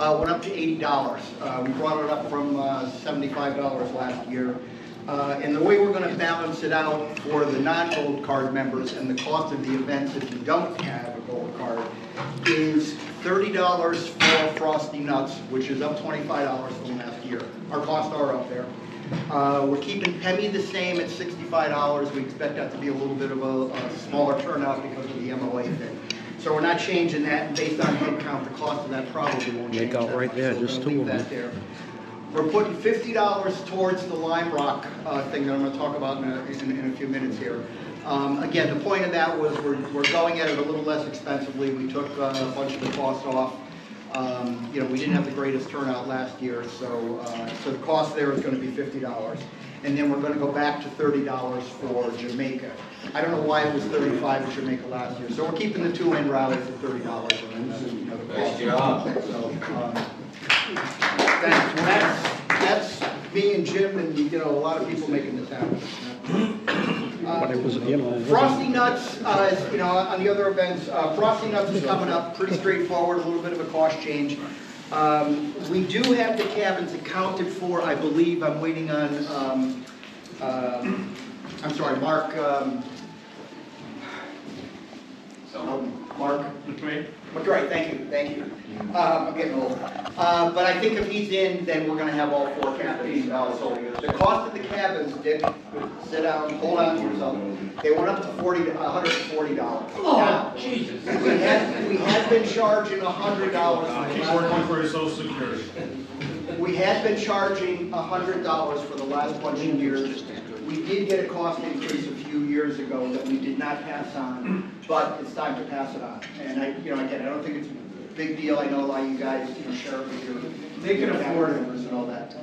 went up to $80. We brought it up from $75 last year. And the way we're going to balance it out for the non-gold card members and the cost of the events if you don't have a gold card is $30 for Frosty Nuts, which is up $25 from last year. Our costs are up there. We're keeping Pemmy the same at $65. We expect that to be a little bit of a smaller turnout because of the MOA thing. So we're not changing that, and based on head count, the cost of that probably won't change. Make out right there, just two of them. We're putting $50 towards the Lime Rock thing that I'm going to talk about in a few minutes here. Again, the point of that was we're going at it a little less expensively. We took a bunch of the costs off. You know, we didn't have the greatest turnout last year, so the cost there is going to be $50. And then we're going to go back to $30 for Jamaica. I don't know why it was $35 at Jamaica last year. So we're keeping the two end rallies at $30. And then, you know, the cost. So, that's me and Jim and, you know, a lot of people making this happen. Frosty Nuts, you know, on the other events, Frosty Nuts is coming up, pretty straightforward, a little bit of a cost change. We do have the cabins accounted for, I believe. I'm waiting on, I'm sorry, Mark. Mark McRae, thank you. I'm getting old. But I think if he's in, then we're going to have all four cabins. The cost of the cabins, Dick, sit down, hold on to yourself. They went up to $140. Oh, now, Jesus. We had been charging $100. Keep working for your Social Security. We had been charging $100 for the last bunch of years. We did get a cost increase a few years ago that we did not pass on, but it's time to pass it on. And again, I don't think it's a big deal. I know a lot of you guys, share it with your They can afford it and all that.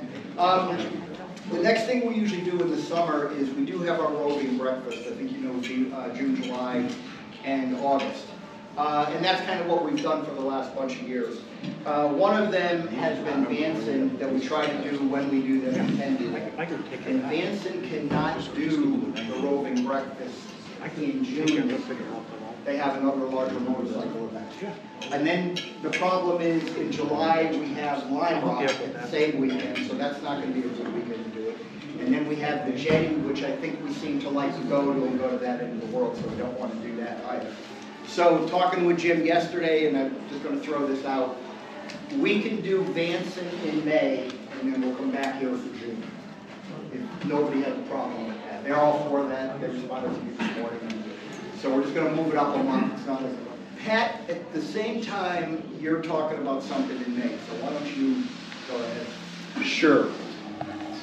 The next thing we usually do in the summer is we do have our roving breakfast. I think you know June, July, and August. And that's kind of what we've done for the last bunch of years. One of them has been Vanson that we try to do when we do them in Mendon. And Vanson cannot do the roving breakfast in June. They have another larger motorcycle event. And then the problem is in July we have Lime Rock at the same weekend, so that's not going to be a good weekend to do it. And then we have the jetty, which I think we seem to like to go to, and go to that end of the world, so we don't want to do that either. So talking with Jim yesterday, and I'm just going to throw this out, we can do Vanson in May, and then we'll come back here for June. If nobody has a problem with that. They're all for that. They responded to me this morning. So we're just going to move it up a month. It's not as Pat, at the same time, you're talking about something in May, so why don't you go ahead? Sure.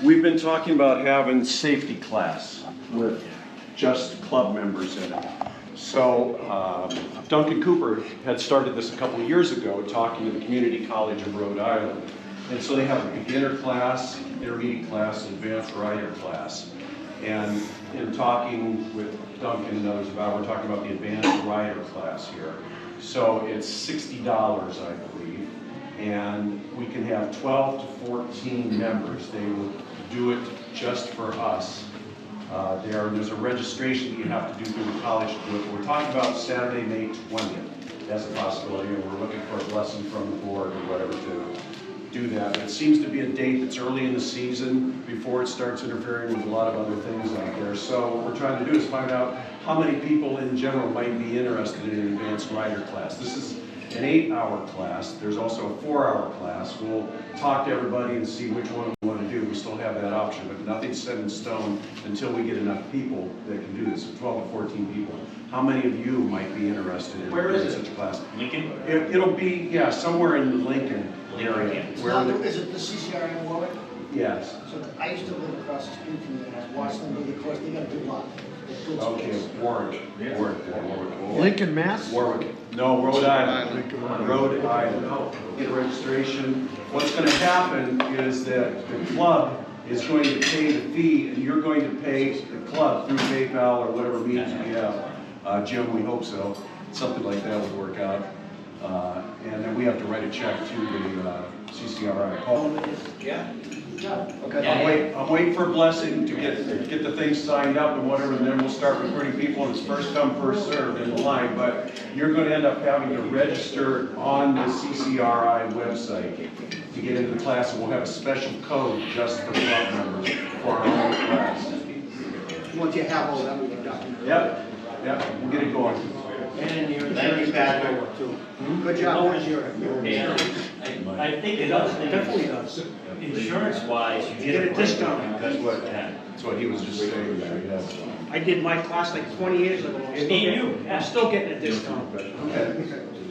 We've been talking about having safety class with just club members in it. So Duncan Cooper had started this a couple of years ago, talking to the Community College of Rhode Island. And so they have a beginner class, intermediate class, and advanced rider class. And in talking with Duncan and others about, we're talking about the advanced rider class here. So it's $60, I believe. And we can have 12 to 14 members. They will do it just for us. There's a registration that you have to do through the college to do it. We're talking about Saturday, May 20th as a possibility, and we're looking for a blessing from the board or whatever to do that. It seems to be a date that's early in the season before it starts interfering with a lot of other things out there. So what we're trying to do is find out how many people in general might be interested in an advanced rider class. This is an 8-hour class. There's also a 4-hour class. We'll talk to everybody and see which one we want to do. We still have that option, but nothing's set in stone until we get enough people that can do this, so 12 to 14 people. How many of you might be interested in such a class? Lincoln? It'll be, yeah, somewhere in the Lincoln area. Is it the CCR in Warwick? Yes. So I used to live across the street from there, and I watched them do the course. They got a good lot. Okay, Warwick. Warwick. Lincoln, Mass? Warwick. No, Rhode Island. Rhode Island. Get registration. What's going to happen is that the club is going to pay the fee, and you're going to pay the club through PayPal or whatever means we have. Jim, we hope so. Something like that would work out. And then we have to write a check to the CCRI. Yeah. Okay. I'll wait for Blessing to get the thing signed up and whatever, and then we'll start recruiting people, and it's first come, first served in the line, but you're gonna end up having to register on the CCRI website to get into the class, and we'll have a special code just for club members for our own class. Once you have all that, we can document it. Yep, we'll get it going. Thank you, Patrick. Good job. I think it does. Definitely does. Insurance-wise, you Get a discount. That's what he was just saying there, yes. I did my class like 20 years ago. I'm still getting a discount. Okay.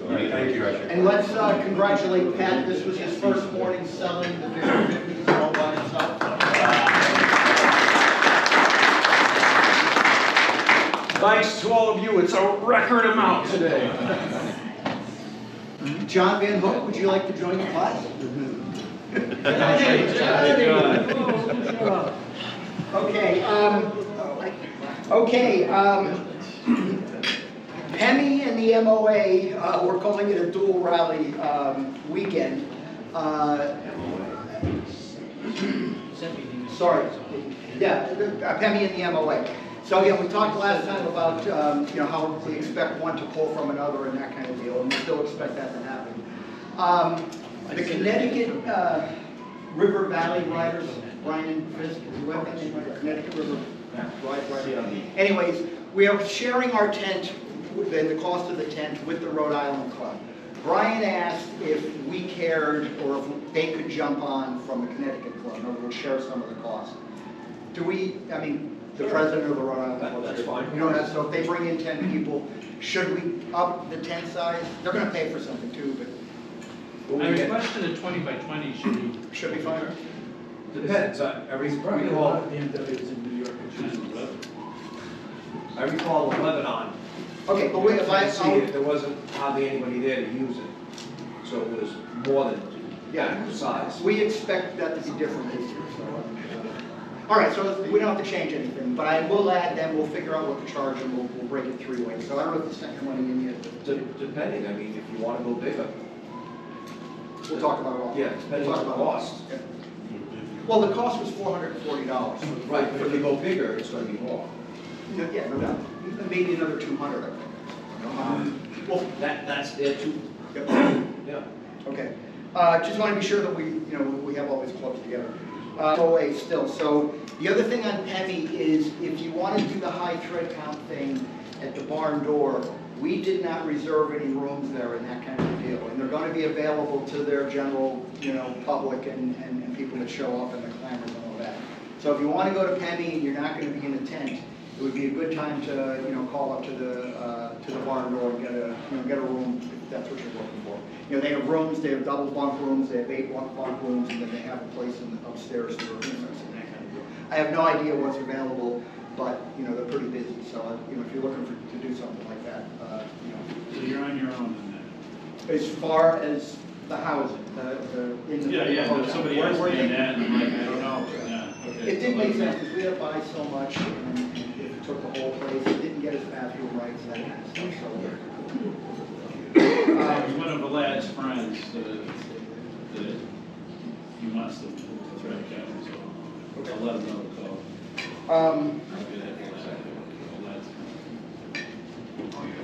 All right, thank you. And let's congratulate Pat. This was his first morning selling the 50 all by himself. Thanks to all of you, it's a record amount today. John Van Hook, would you like to join the class? Okay, Penny and the MOA, we're calling it a dual rally weekend. Sorry, yeah, Penny and the MOA. So yeah, we talked last time about how we expect one to pull from another and that kind of deal, and we still expect that to happen. The Connecticut River Valley Riders, Brian and Fisk, Connecticut River Riders. Anyways, we are sharing our tent, the cost of the tent, with the Rhode Island Club. Brian asked if we cared or if they could jump on from the Connecticut Club, or we'll share some of the cost. Do we, the president of the Rhode Island Club. That's fine. So if they bring in 10 people, should we up the tent size? They're going to pay for something too, but I requested a 20 by 20, should be fine. Depends, I recall, I recall in Lebanon, Okay, but if there wasn't hardly anybody there to use it, so it was more than size. we expect that to be different this year. So, all right, so we don't have to change anything, but I will add them. We'll figure out what to charge, and we'll break it 3 ways. So I don't know if the second one in yet. Depending, if you want to go bigger. We'll talk about it all. Yeah, depending on the cost. Yeah. Well, the cost was $440. Right, but if you go bigger, it's going to be more. Yeah, no doubt. Maybe another 200, I think. Well, That's there too. yep. Yeah. Okay. Just want to be sure that we have all these clubs together. Still. So the other thing on Pemmy is if you want to do the high thread count thing at the barn door, we did not reserve any rooms there and that kind of deal. And they're going to be available to their general, public and people that show up and the clamors and all that. So if you want to go to Pemmy and you're not going to be in a tent, it would be a good time to, call up to the barn door and get a room if that's what you're looking for. They have rooms, they have double bunk rooms, they have 8 bunk rooms, and then they have a place upstairs for roommates and that kind of deal. I have no idea what's available, but they're pretty busy. So if you're looking to do something like that, so you're on your own in that. as far as the housing, in the hotel. Somebody asked me that, and I'm like, I don't know. Yeah, okay. It did make sense because we had to buy so much, and it took the whole place. It didn't get its bathroom rights, that kind of stuff. So. One of the lad's friends that he wants to try to catch him, so I'll let him know to call.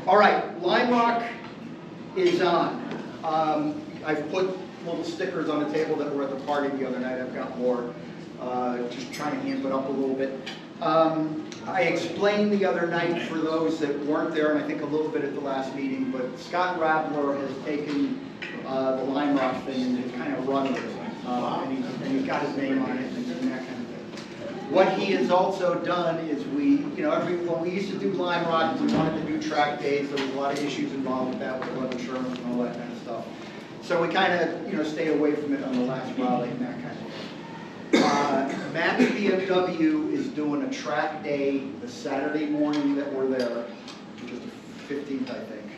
All right, Lime Rock is on. I've put little stickers on the table that were at the party the other night. I've got more, just trying to amp it up a little bit. I explained the other night for those that weren't there, and I think a little bit at the last meeting, but Scott Rabler has taken the Lime Rock thing and has kind of run with it. And he's got his name on it and that kind of thing. What he has also done is when we used to do Lime Rock, we wanted to do track days. There was a lot of issues involved with that, with flood insurance and all that kind of stuff. So we kind of, stayed away from it on the last rally and that kind of thing. Matt BMW is doing a track day the Saturday morning that we're there, which is the 15th, I think.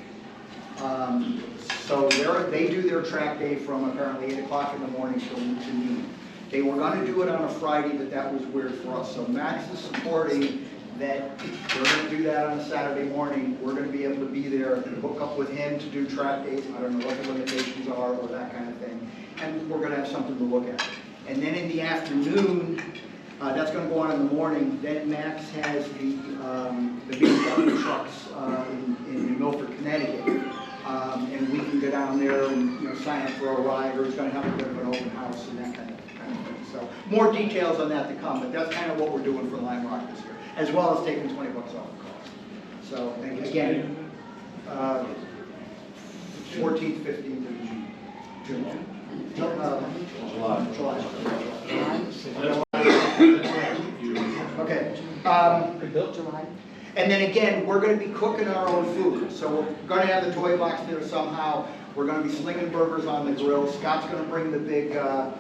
So they do their track day from apparently 8 o'clock in the morning till noon. They were going to do it on a Friday, but that was weird for us. So Max is supporting that they're going to do that on a Saturday morning. We're going to be able to be there and hook up with him to do track days. I don't know what the limitations are or that kind of thing. And we're going to have something to look at. And then in the afternoon, that's going to go on in the morning. Then Max has the BMW trucks in New Milford, Connecticut. And we can go down there and sign up for a ride, or he's going to have a bit of an open house and that kind of thing. So more details on that to come, but that's kind of what we're doing for Lime Rock this year, as well as taking $20 off the cost. So and again, 14th, 15th of June. July. Okay. And then again, we're going to be cooking our own food. So we're going to have the toy box there somehow. We're going to be slinging burgers on the grill. Scott's going to bring the big, the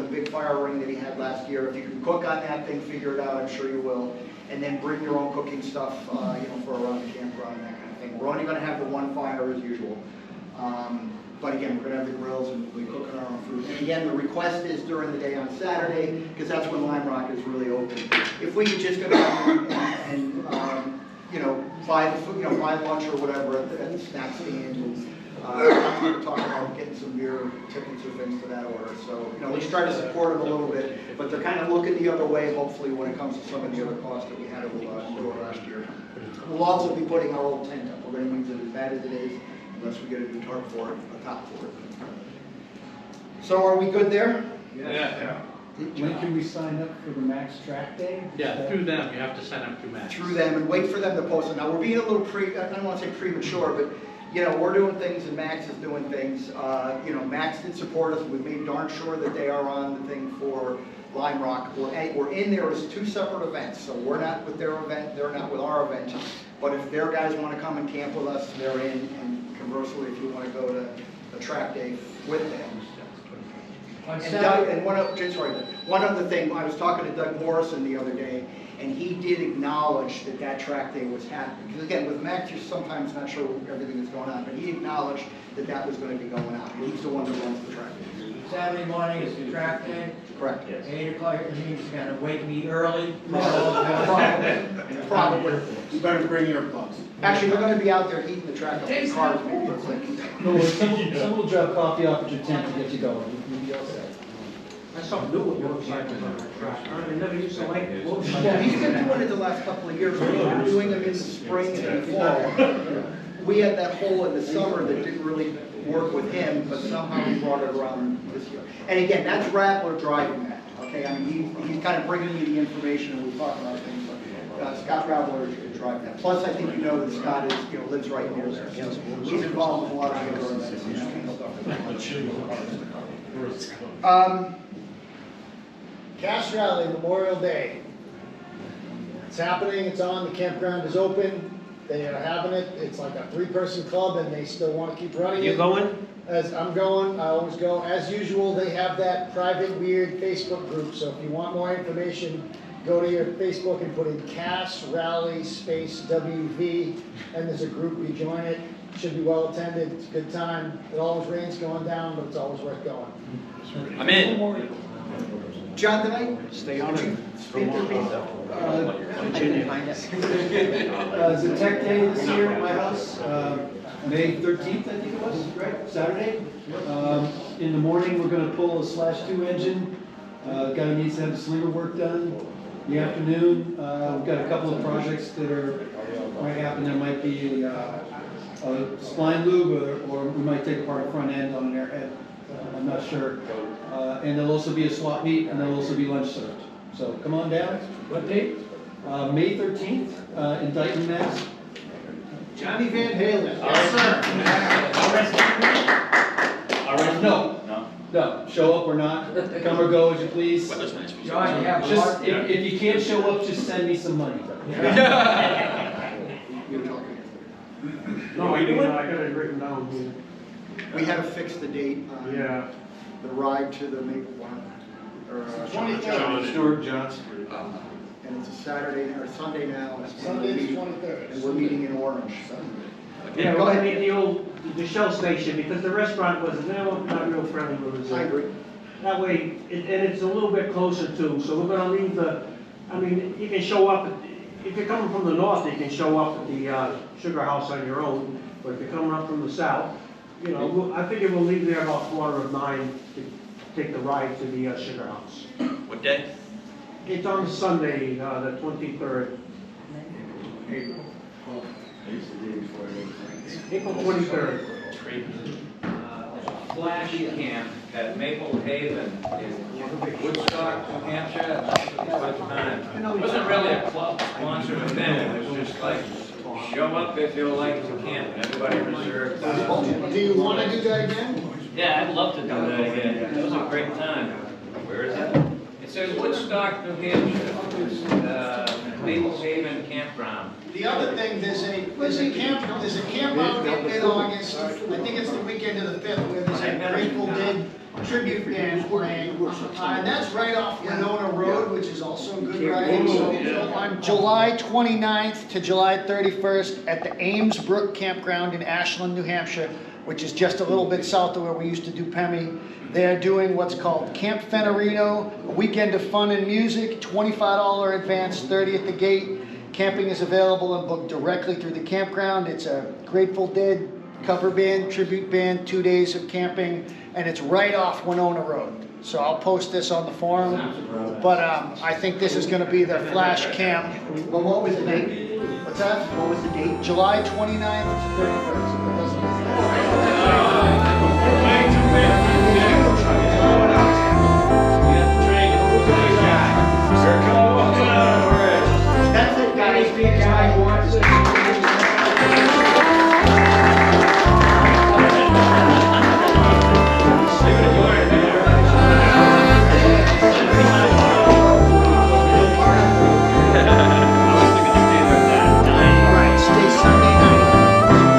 big fire ring that he had last year. If you can cook on that thing, figure it out. I'm sure you will. And then bring your own cooking stuff, for around the campground and that kind of thing. We're only going to have the one fire as usual. But again, we're going to have the grills and we'll be cooking our own food. And again, the request is during the day on Saturday, because that's when Lime Rock is really open. If we could just go down and buy the food, buy lunch or whatever at the snack stand. And we're talking about getting some beer tickets or things to that order. So, let's try to support them a little bit. But they're kind of looking the other way, hopefully, when it comes to some of the other costs that we had to endure last year. We'll also be putting our old tent up. We're going to use it as bad as it is, unless we get a new tarp for it, a top for it. So are we good there? Yeah. When can we sign up for the Max Track Day? Yeah, through them, you have to sign up through Max. Through them and wait for them to post it. Now, we're being a little I don't want to say premature, but, we're doing things and Max is doing things. Max did support us. We made darn sure that they are on the thing for Lime Rock. We're in there as two separate events, so we're not with their event, they're not with our event. But if their guys want to come and camp with us, they're in, and conversely, if you want to go to the track day with them. And Doug, and one other thing, I was talking to Doug Morrison the other day, and he did acknowledge that track day was happening. Because again, with Max, you're sometimes not sure everything that's going on, but he acknowledged that was going to be going on. He's the one that runs the track day. Saturday morning is the track day. Correct. Yes. 8 o'clock, it means you're gonna wake me early. Probably. You better bring your plugs. Actually, we're going to be out there heating the track up in cars, maybe it's like. No, someone will drop coffee off at your tent to get you going. You'll be all set. That's something new with motorcycles on the track. I never used to like motorcycles. Well, he's been doing it the last couple of years. We've been doing them in the spring and the fall. We had that hole in the summer that didn't really work with him, but somehow we brought it around this year. And again, that's Rattler driving that, okay? I mean, he's kind of bringing me the information and we talk about things. But Scott Rattler is driving that. Plus, I think you know that Scott is, lives right near there. So he's involved with a lot of the other events and that kind of stuff. Cash Rally, Memorial Day. It's happening, it's on, the campground is open, they are having it, it's like a 3-person club and they still want to keep running it. You going? As I'm going, I always go. As usual, they have that private, weird Facebook group, so if you want more information, go to your Facebook and put in Cash Rally space WV, and there's a group, you join it, should be well attended, it's a good time. It always rains going down, but it's always worth going. I'm in. John, tonight? Stay on it. Speak to me. It's a tech day this year at my house, May 13th, I think it was, right, Saturday. In the morning, we're gonna pull a /2 engine. Guy needs to have the slinger work done. In the afternoon, we've got a couple of projects that might happen. There might be a spline lube, or we might take apart a front end on an airhead. I'm not sure. And there'll also be a swap meet, and there'll also be lunch served. So come on down. What date? May 13th, in Dayton, Mass. Johnny Van Halen. No, show up or not, come or go as you please. John, you have Just, if you can't show up, just send me some money. No, I got it written down here. We had to fix the date on Yeah. the ride to the Maple One. Stuart Johnson. And it's a Saturday or Sunday now. and Sunday's 23rd. And we're meeting in Orange. So. Yeah, Go we're gonna ahead. need the Shell station, because the restaurant was not real friendly with us. I agree. That way, and it's a little bit closer too, so we're gonna leave you can show up, if you're coming from the north, you can show up at the Sugar House on your own, but if you're coming up from the south, I figure we'll leave there about 9:15 take the ride to the Sugar House. What day? It's on Sunday, the 23rd. April 23rd. Flash camp at Maple Haven in Woodstock, New Hampshire. That was a fun time. It wasn't really a club sponsored event. It was just like, show up if you like to camp. Everybody reserved. Do you want to do that again? Yeah, I'd love to do that again. It was a great time. Where is it? It says Woodstock, New Hampshire. Maple Haven Campground. The other thing, there's a camp out in August, I think it's the weekend of the 5th, where there's a Grateful Dead tribute band playing. And that's right off Winona Road, which is also good riding. So on July 29th to July 31st at the Ames Brook Campground in Ashland, New Hampshire, which is just a little bit south of where we used to do PEMI. They're doing what's called Camp Fenarino, a weekend of fun and music, $25 advance, $30 at the gate. Camping is available and booked directly through the campground. It's a Grateful Dead cover band, tribute band, 2 days of camping, and it's right off Winona Road. So I'll post this on the forum, but I think this is gonna be the flash camp. Well, what was the date? What's that? What was the date? July 29th to 31st. That's it, guys. Alright, stay Sunday night.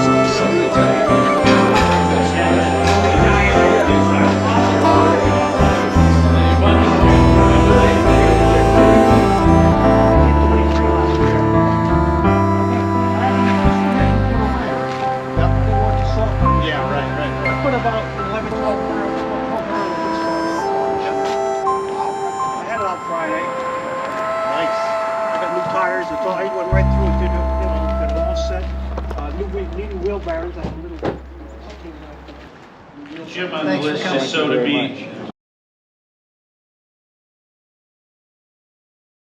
Stay Sunday night. Yeah, right. I put about 11, 12 barrels I had it on Friday. Nice. I got new tires, it's all, I went right through and did it, got it all set. New wheel bearings, I have a little. Jim on the list is Soda Beach.